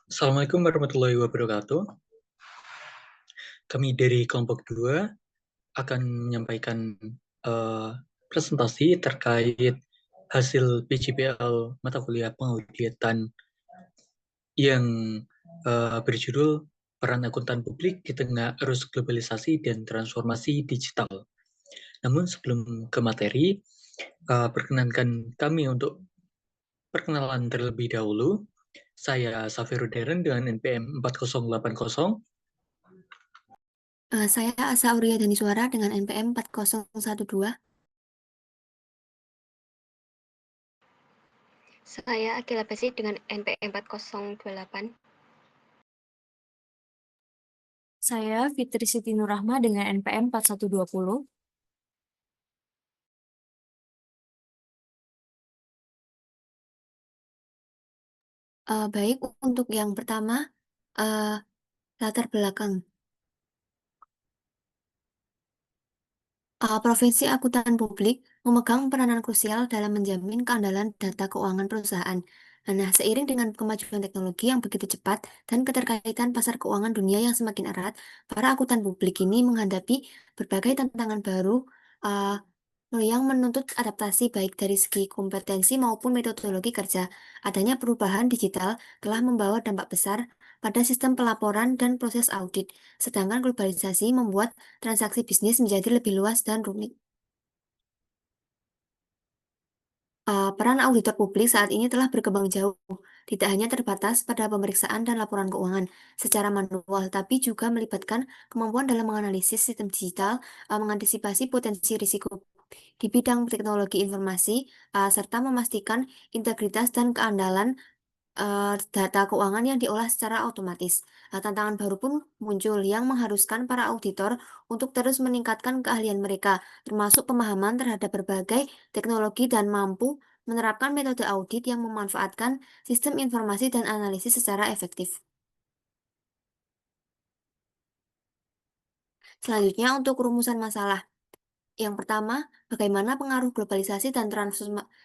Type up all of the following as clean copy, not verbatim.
Assalamualaikum warahmatullahi wabarakatuh. Kami dari kelompok 2 akan menyampaikan presentasi terkait hasil PJPL mata kuliah pengauditan yang berjudul Peran Akuntan Publik di Tengah Arus Globalisasi dan Transformasi Digital. Namun sebelum ke materi, perkenankan kami untuk perkenalan terlebih dahulu. Saya Safirud Deren dengan NPM 4080. Saya Asa Auria Daniswara dengan NPM 4012. Saya Akila Basi dengan NPM 4028. Saya Fitri Siti Nurrahma dengan NPM 4120. Baik, untuk yang pertama, latar belakang. Profesi akuntan publik memegang peranan krusial dalam menjamin keandalan data keuangan perusahaan. Nah, seiring dengan kemajuan teknologi yang begitu cepat dan keterkaitan pasar keuangan dunia yang semakin erat, para akuntan publik ini menghadapi berbagai tantangan baru uh, yang menuntut adaptasi baik dari segi kompetensi maupun metodologi kerja. Adanya perubahan digital telah membawa dampak besar pada sistem pelaporan dan proses audit, sedangkan globalisasi membuat transaksi bisnis menjadi lebih luas dan rumit. Peran auditor publik saat ini telah berkembang jauh, tidak hanya terbatas pada pemeriksaan dan laporan keuangan secara manual, tapi juga melibatkan kemampuan dalam menganalisis sistem digital, mengantisipasi potensi risiko di bidang teknologi informasi, serta memastikan integritas dan keandalan data keuangan yang diolah secara otomatis. Tantangan baru pun muncul yang mengharuskan para auditor untuk terus meningkatkan keahlian mereka, termasuk pemahaman terhadap berbagai teknologi dan mampu menerapkan metode audit yang memanfaatkan sistem informasi dan analisis secara efektif. Selanjutnya untuk rumusan masalah. Yang pertama, bagaimana pengaruh globalisasi dan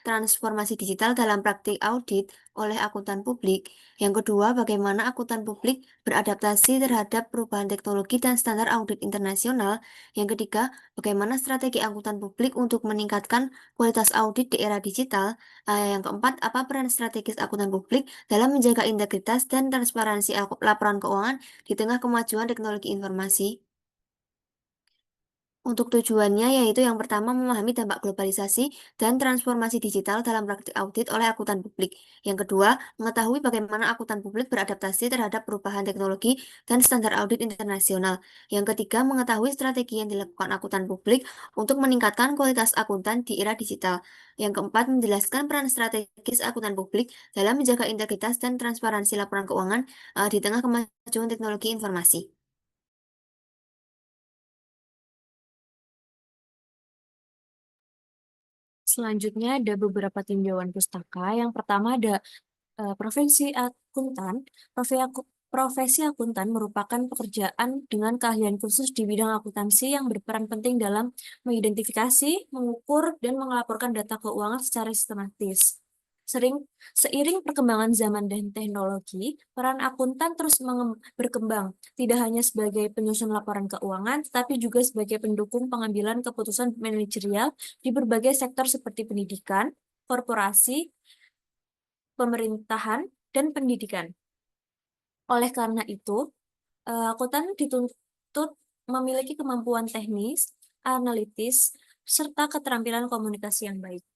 transformasi digital dalam praktik audit oleh akuntan publik. Yang kedua, bagaimana akuntan publik beradaptasi terhadap perubahan teknologi dan standar audit internasional. Yang ketiga, bagaimana strategi akuntan publik untuk meningkatkan kualitas audit di era digital. Yang keempat, apa peran strategis akuntan publik dalam menjaga integritas dan transparansi laporan keuangan di tengah kemajuan teknologi informasi. Untuk tujuannya yaitu yang pertama memahami dampak globalisasi dan transformasi digital dalam praktik audit oleh akuntan publik. Yang kedua, mengetahui bagaimana akuntan publik beradaptasi terhadap perubahan teknologi dan standar audit internasional. Yang ketiga, mengetahui strategi yang dilakukan akuntan publik untuk meningkatkan kualitas akuntan di era digital. Yang keempat, menjelaskan peran strategis akuntan publik dalam menjaga integritas dan transparansi laporan keuangan di tengah kemajuan teknologi informasi. Selanjutnya ada beberapa tinjauan pustaka. Yang pertama ada profesi akuntan. Profesi akuntan merupakan pekerjaan dengan keahlian khusus di bidang akuntansi yang berperan penting dalam mengidentifikasi, mengukur, dan melaporkan data keuangan secara sistematis. Seiring perkembangan zaman dan teknologi, peran akuntan terus berkembang, tidak hanya sebagai penyusun laporan keuangan, tetapi juga sebagai pendukung pengambilan keputusan manajerial di berbagai sektor seperti pendidikan, korporasi, pemerintahan, dan pendidikan. Oleh karena itu, akuntan dituntut memiliki kemampuan teknis, analitis, serta keterampilan komunikasi yang baik.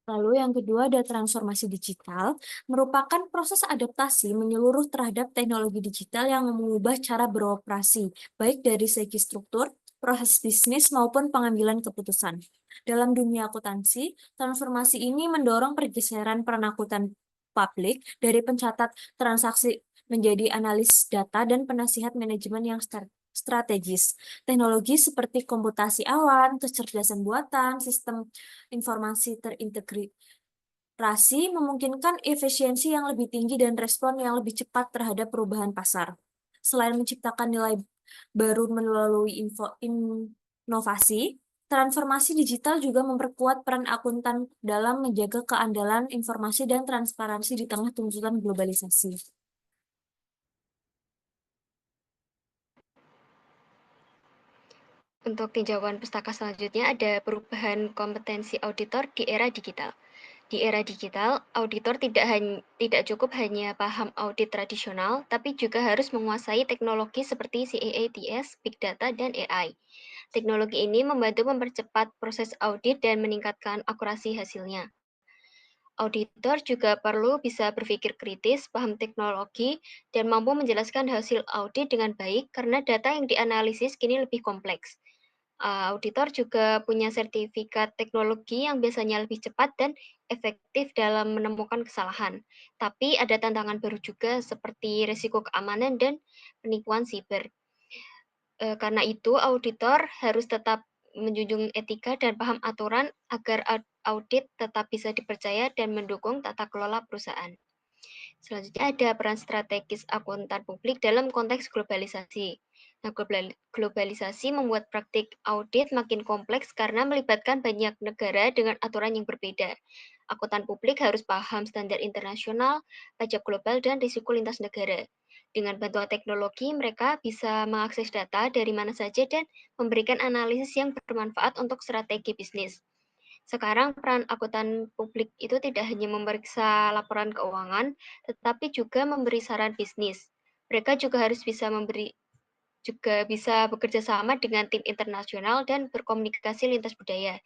Lalu yang kedua ada transformasi digital, merupakan proses adaptasi menyeluruh terhadap teknologi digital yang mengubah cara beroperasi, baik dari segi struktur, proses bisnis, maupun pengambilan keputusan. Dalam dunia akuntansi, transformasi ini mendorong pergeseran peran akuntan publik dari pencatat transaksi menjadi analis data dan penasihat manajemen yang strategis. Teknologi seperti komputasi awan, kecerdasan buatan, sistem informasi terintegrasi memungkinkan efisiensi yang lebih tinggi dan respon yang lebih cepat terhadap perubahan pasar. Selain menciptakan nilai baru melalui inovasi, transformasi digital juga memperkuat peran akuntan dalam menjaga keandalan informasi dan transparansi di tengah tuntutan globalisasi. Untuk tinjauan pustaka selanjutnya ada perubahan kompetensi auditor di era digital. Di era digital, auditor tidak cukup hanya paham audit tradisional, tapi juga harus menguasai teknologi seperti CAATS, Big Data, dan AI. Teknologi ini membantu mempercepat proses audit dan meningkatkan akurasi hasilnya. Auditor juga perlu bisa berpikir kritis, paham teknologi, dan mampu menjelaskan hasil audit dengan baik karena data yang dianalisis kini lebih kompleks. Auditor juga punya sertifikat teknologi yang biasanya lebih cepat dan efektif dalam menemukan kesalahan. Tapi ada tantangan baru juga seperti risiko keamanan dan penipuan siber. Karena itu, auditor harus tetap menjunjung etika dan paham aturan agar audit tetap bisa dipercaya dan mendukung tata kelola perusahaan. Selanjutnya ada peran strategis akuntan publik dalam konteks globalisasi. Nah, globalisasi membuat praktik audit makin kompleks karena melibatkan banyak negara dengan aturan yang berbeda. Akuntan publik harus paham standar internasional, pajak global, dan risiko lintas negara. Dengan bantuan teknologi, mereka bisa mengakses data dari mana saja dan memberikan analisis yang bermanfaat untuk strategi bisnis. Sekarang peran akuntan publik itu tidak hanya memeriksa laporan keuangan, tetapi juga memberi saran bisnis. Mereka juga harus bisa bekerja sama dengan tim internasional dan berkomunikasi lintas budaya.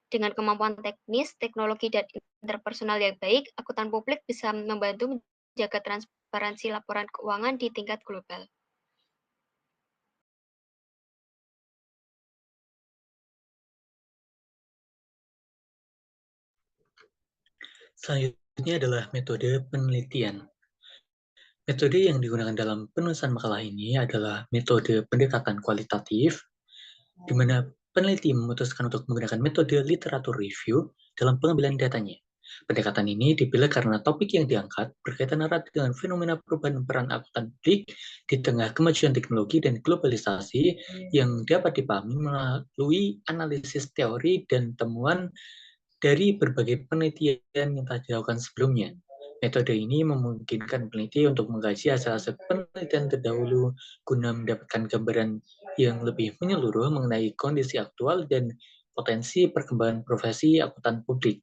Dengan kemampuan teknis, teknologi, dan interpersonal yang baik, akuntan publik bisa membantu menjaga transparansi laporan keuangan di tingkat global. Selanjutnya adalah metode penelitian. Metode yang digunakan dalam penulisan makalah ini adalah metode pendekatan kualitatif, di mana peneliti memutuskan untuk menggunakan metode literatur review dalam pengambilan datanya. Pendekatan ini dipilih karena topik yang diangkat berkaitan erat dengan fenomena perubahan peran akuntan publik di tengah kemajuan teknologi dan globalisasi yang dapat dipahami melalui analisis teori dan temuan dari berbagai penelitian yang telah dilakukan sebelumnya. Metode ini memungkinkan peneliti untuk mengkaji hasil-hasil penelitian terdahulu guna mendapatkan gambaran yang lebih menyeluruh mengenai kondisi aktual dan potensi perkembangan profesi akuntan publik.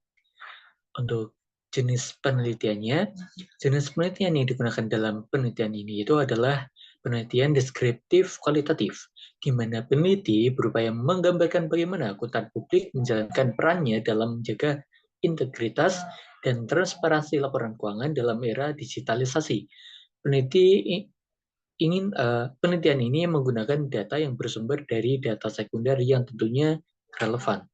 Untuk jenis penelitiannya, jenis penelitian yang digunakan dalam penelitian ini itu adalah penelitian deskriptif kualitatif, di mana peneliti berupaya menggambarkan bagaimana akuntan publik menjalankan perannya dalam menjaga integritas dan transparansi laporan keuangan dalam era digitalisasi. Penelitian ini menggunakan data yang bersumber dari data sekunder yang tentunya relevan.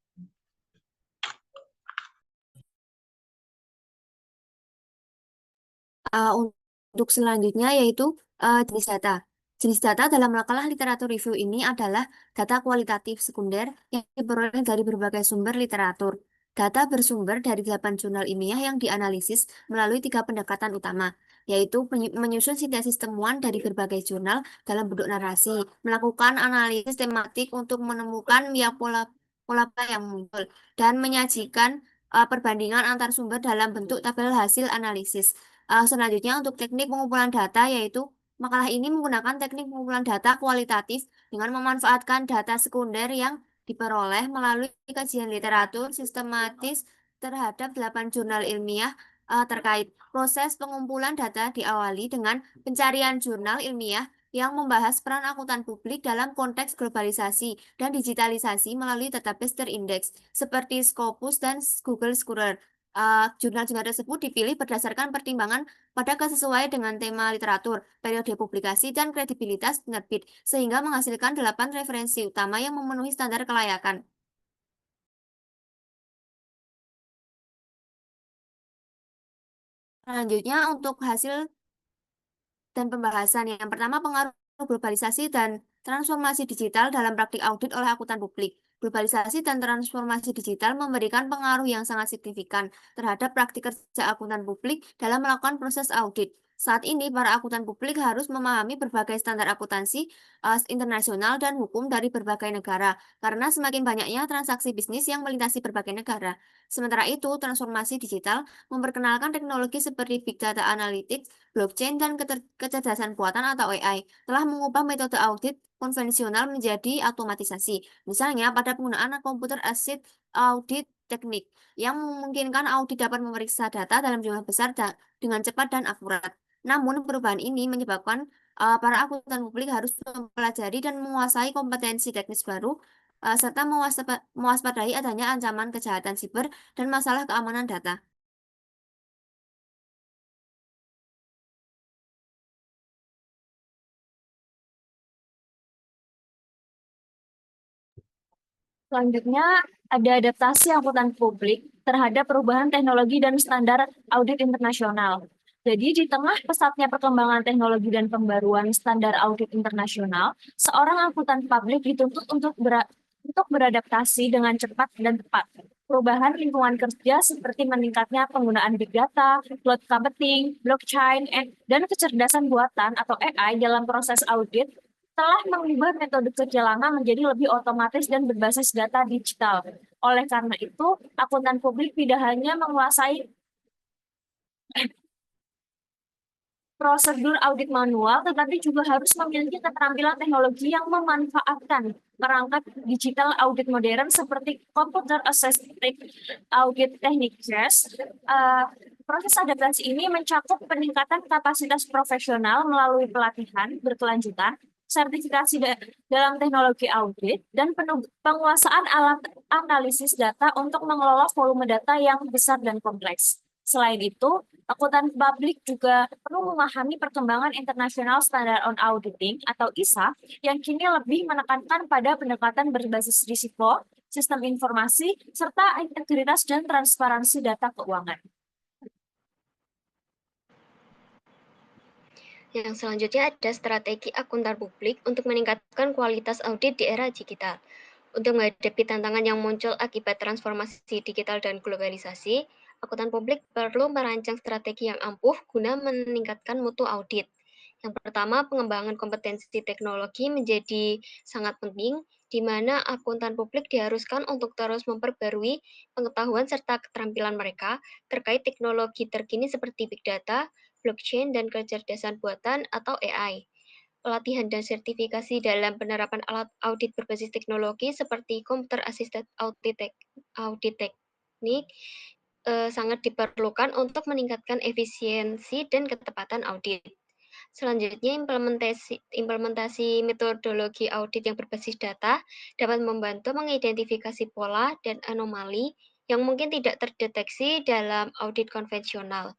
Untuk selanjutnya yaitu jenis data. Jenis data dalam makalah literatur review ini adalah data kualitatif sekunder yang diperoleh dari berbagai sumber literatur. Data bersumber dari 8 jurnal ilmiah yang dianalisis melalui 3 pendekatan utama, yaitu menyusun sintesis temuan dari berbagai jurnal dalam bentuk narasi, melakukan analisis tematik untuk menemukan pola yang muncul, dan menyajikan perbandingan antar sumber dalam bentuk tabel hasil analisis. Selanjutnya untuk teknik pengumpulan data yaitu makalah ini menggunakan teknik pengumpulan data kualitatif dengan memanfaatkan data sekunder yang diperoleh melalui kajian literatur sistematis terhadap 8 jurnal ilmiah terkait. Proses pengumpulan data diawali dengan pencarian jurnal ilmiah yang membahas peran akuntan publik dalam konteks globalisasi dan digitalisasi melalui database terindeks seperti Scopus dan Google Scholar. Jurnal-jurnal tersebut dipilih berdasarkan pertimbangan pada kesesuaian dengan tema literatur, periode publikasi, dan kredibilitas penerbit, sehingga menghasilkan 8 referensi utama yang memenuhi standar kelayakan. Selanjutnya untuk hasil dan pembahasan. Yang pertama, pengaruh globalisasi dan transformasi digital dalam praktik audit oleh akuntan publik. Globalisasi dan transformasi digital memberikan pengaruh yang sangat signifikan terhadap praktik kerja akuntan publik dalam melakukan proses audit. Saat ini, para akuntan publik harus memahami berbagai standar akuntansi internasional dan hukum dari berbagai negara, karena semakin banyaknya transaksi bisnis yang melintasi berbagai negara. Sementara itu, transformasi digital memperkenalkan teknologi seperti Big Data Analytics, blockchain, dan kecerdasan buatan atau AI, telah mengubah metode audit konvensional menjadi otomatisasi. Misalnya, pada penggunaan komputer aided audit teknik, yang memungkinkan audit dapat memeriksa data dalam jumlah besar dengan cepat dan akurat. Namun, perubahan ini menyebabkan para akuntan publik harus mempelajari dan menguasai kompetensi teknis baru, serta mewaspadai adanya ancaman kejahatan siber dan masalah keamanan data. Selanjutnya, ada adaptasi akuntan publik terhadap perubahan teknologi dan standar audit internasional. Jadi, di tengah pesatnya perkembangan teknologi dan pembaruan standar audit internasional, seorang akuntan publik dituntut untuk beradaptasi dengan cepat dan tepat. Perubahan lingkungan kerja seperti meningkatnya penggunaan big data, cloud computing, blockchain, dan kecerdasan buatan atau AI dalam proses audit telah mengubah metode kerja lama menjadi lebih otomatis dan berbasis data digital. Oleh karena itu, akuntan publik tidak hanya menguasai prosedur audit manual, tetapi juga harus memiliki keterampilan teknologi yang memanfaatkan perangkat digital audit modern seperti computer assisted audit techniques. Proses adaptasi ini mencakup peningkatan kapasitas profesional melalui pelatihan berkelanjutan, sertifikasi dalam teknologi audit, dan penguasaan alat analisis data untuk mengelola volume data yang besar dan kompleks. Selain itu, akuntan publik juga perlu memahami perkembangan International Standard on Auditing atau ISA yang kini lebih menekankan pada pendekatan berbasis risiko, sistem informasi, serta integritas dan transparansi data keuangan. Yang selanjutnya ada strategi akuntan publik untuk meningkatkan kualitas audit di era digital. Untuk menghadapi tantangan yang muncul akibat transformasi digital dan globalisasi, akuntan publik perlu merancang strategi yang ampuh guna meningkatkan mutu audit. Yang pertama, pengembangan kompetensi teknologi menjadi sangat penting, di mana akuntan publik diharuskan untuk terus memperbarui pengetahuan serta keterampilan mereka terkait teknologi terkini seperti big data, blockchain, dan kecerdasan buatan atau AI. Pelatihan dan sertifikasi dalam penerapan alat audit berbasis teknologi seperti computer assisted audit teknik sangat diperlukan untuk meningkatkan efisiensi dan ketepatan audit. Selanjutnya, implementasi metodologi audit yang berbasis data dapat membantu mengidentifikasi pola dan anomali yang mungkin tidak terdeteksi dalam audit konvensional.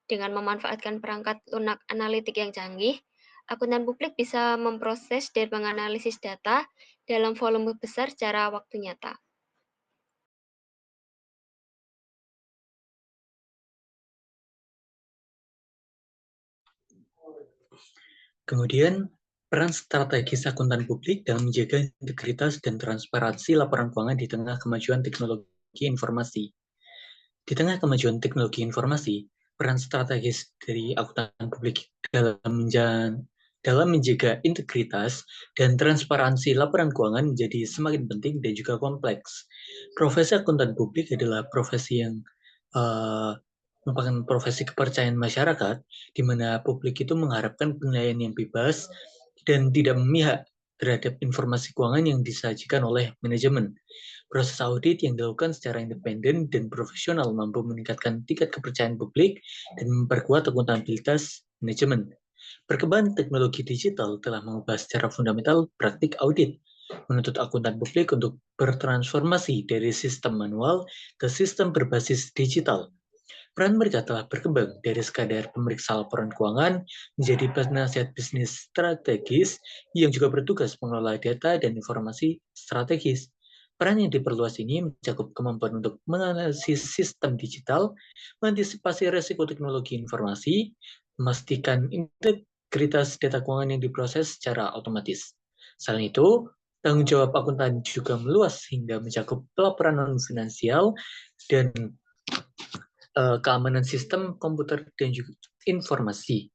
Dengan memanfaatkan perangkat lunak analitik yang canggih, akuntan publik bisa memproses dan menganalisis data dalam volume besar secara waktu nyata. Kemudian, peran strategis akuntan publik dalam menjaga integritas dan transparansi laporan keuangan di tengah kemajuan teknologi informasi. Di tengah kemajuan teknologi informasi, peran strategis dari akuntan publik dalam menjaga integritas dan transparansi laporan keuangan menjadi semakin penting dan juga kompleks. Profesi akuntan publik adalah profesi yang merupakan profesi kepercayaan masyarakat, di mana publik itu mengharapkan penilaian yang bebas dan tidak memihak terhadap informasi keuangan yang disajikan oleh manajemen. Proses audit yang dilakukan secara independen dan profesional mampu meningkatkan tingkat kepercayaan publik dan memperkuat akuntabilitas manajemen. Perkembangan teknologi digital telah mengubah secara fundamental praktik audit, menuntut akuntan publik untuk bertransformasi dari sistem manual ke sistem berbasis digital. Peran mereka telah berkembang dari sekadar pemeriksa laporan keuangan menjadi penasihat bisnis strategis yang juga bertugas mengelola data dan informasi strategis. Peran yang diperluas ini mencakup kemampuan untuk menganalisis sistem digital, mengantisipasi risiko teknologi informasi, memastikan integritas data keuangan yang diproses secara otomatis. Selain itu, tanggung jawab akuntan juga meluas hingga mencakup pelaporan non-finansial dan keamanan sistem komputer dan juga informasi.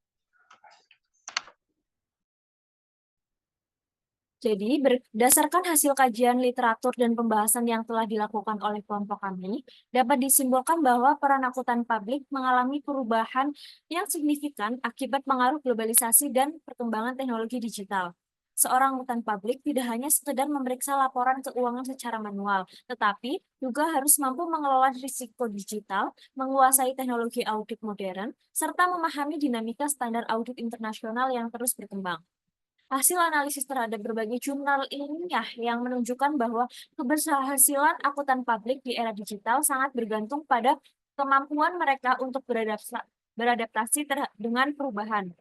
Jadi, berdasarkan hasil kajian literatur dan pembahasan yang telah dilakukan oleh kelompok kami, dapat disimpulkan bahwa peran akuntan publik mengalami perubahan yang signifikan akibat pengaruh globalisasi dan perkembangan teknologi digital. Seorang akuntan publik tidak hanya sekedar memeriksa laporan keuangan secara manual, tetapi juga harus mampu mengelola risiko digital, menguasai teknologi audit modern, serta memahami dinamika standar audit internasional yang terus berkembang. Hasil analisis terhadap berbagai jurnal ilmiah yang menunjukkan bahwa keberhasilan akuntan publik di era digital sangat bergantung pada kemampuan mereka untuk beradaptasi dengan perubahan.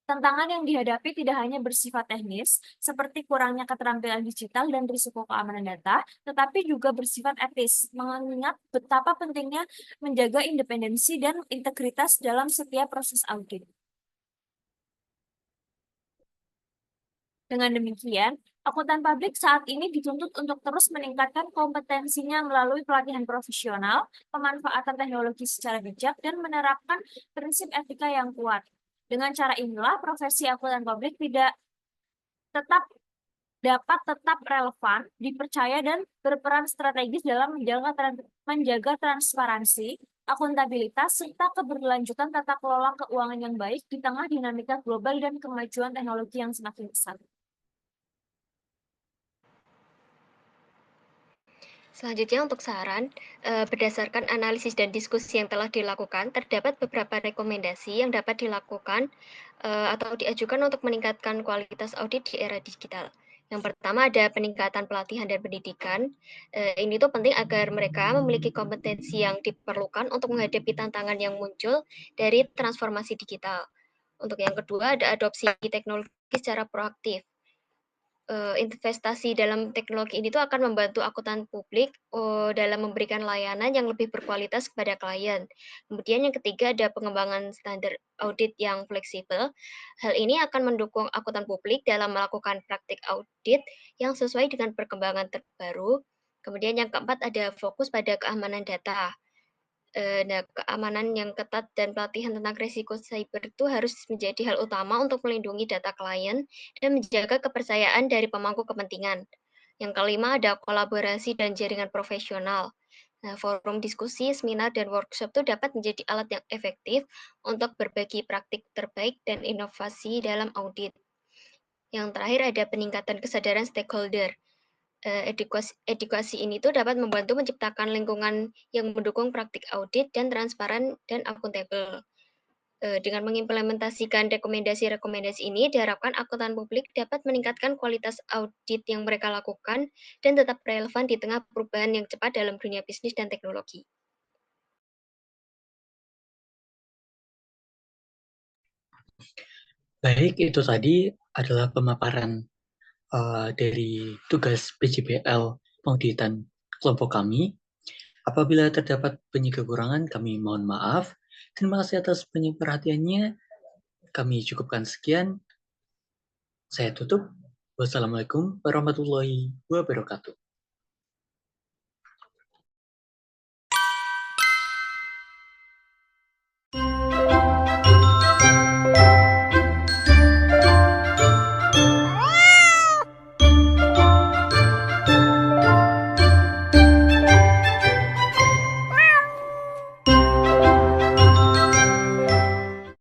Tantangan yang dihadapi tidak hanya bersifat teknis, seperti kurangnya keterampilan digital dan risiko keamanan data, tetapi juga bersifat etis, mengingat betapa pentingnya menjaga independensi dan integritas dalam setiap proses audit. Dengan demikian, akuntan publik saat ini dituntut untuk terus meningkatkan kompetensinya melalui pelatihan profesional, pemanfaatan teknologi secara bijak, dan menerapkan prinsip etika yang kuat. Dengan cara inilah, profesi akuntan publik dapat tetap relevan, dipercaya, dan berperan strategis dalam menjaga transparansi, akuntabilitas, serta keberlanjutan tata kelola keuangan yang baik di tengah dinamika global dan kemajuan teknologi yang semakin pesat. Selanjutnya untuk saran, berdasarkan analisis dan diskusi yang telah dilakukan, terdapat beberapa rekomendasi yang dapat dilakukan atau diajukan untuk meningkatkan kualitas audit di era digital. Yang pertama ada peningkatan pelatihan dan pendidikan. Ini tuh penting agar mereka memiliki kompetensi yang diperlukan untuk menghadapi tantangan yang muncul dari transformasi digital. Untuk yang kedua ada adopsi teknologi secara proaktif. Investasi dalam teknologi ini tuh akan membantu akuntan publik dalam memberikan layanan yang lebih berkualitas kepada klien. Kemudian yang ketiga ada pengembangan standar audit yang fleksibel. Hal ini akan mendukung akuntan publik dalam melakukan praktik audit yang sesuai dengan perkembangan terbaru. Kemudian yang keempat ada fokus pada keamanan data. Nah, keamanan yang ketat dan pelatihan tentang risiko cyber itu harus menjadi hal utama untuk melindungi data klien dan menjaga kepercayaan dari pemangku kepentingan. Yang kelima ada kolaborasi dan jaringan profesional. Nah, forum diskusi, seminar, dan workshop itu dapat menjadi alat yang efektif untuk berbagi praktik terbaik dan inovasi dalam audit. Yang terakhir ada peningkatan kesadaran stakeholder. Edukasi ini tuh dapat membantu menciptakan lingkungan yang mendukung praktik audit dan transparan dan akuntabel. Dengan mengimplementasikan rekomendasi-rekomendasi ini, diharapkan akuntan publik dapat meningkatkan kualitas audit yang mereka lakukan dan tetap relevan di tengah perubahan yang cepat dalam dunia bisnis dan teknologi. Baik, itu tadi adalah pemaparan dari tugas PJBL pengauditan kelompok kami. Apabila terdapat banyak kekurangan, kami mohon maaf. Terima kasih atas banyak perhatiannya. Kami cukupkan sekian. Saya tutup. Wassalamualaikum warahmatullahi wabarakatuh.